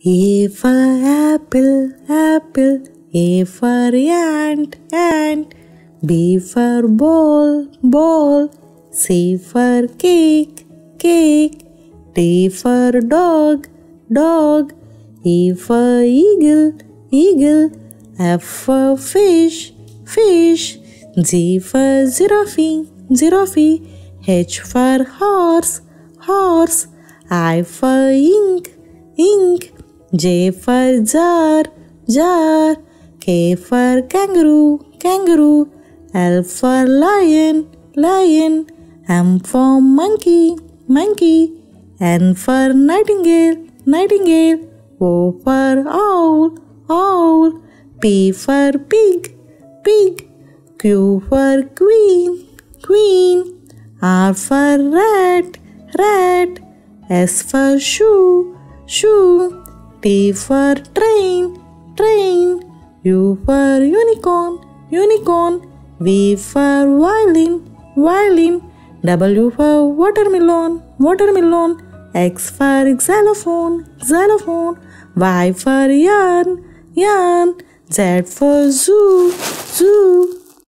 A for apple, apple. A for ant, ant. B for ball, ball. C for cake, cake. D for dog, dog. E for eagle, eagle. F for fish, fish. G for giraffe, giraffe. H for horse, horse. I for ink, ink. J for jar, jar. K for kangaroo, kangaroo. L for lion, lion. M for monkey, monkey. N for nightingale, nightingale. O for owl, owl. P for pig, pig. Q for queen, queen. R for rat, rat. S for shoe, shoe. T for train, train. U for unicorn, unicorn. V for violin, violin. W for watermelon, watermelon. X for xylophone, xylophone. Y for yarn, yarn. Z for zoo, zoo.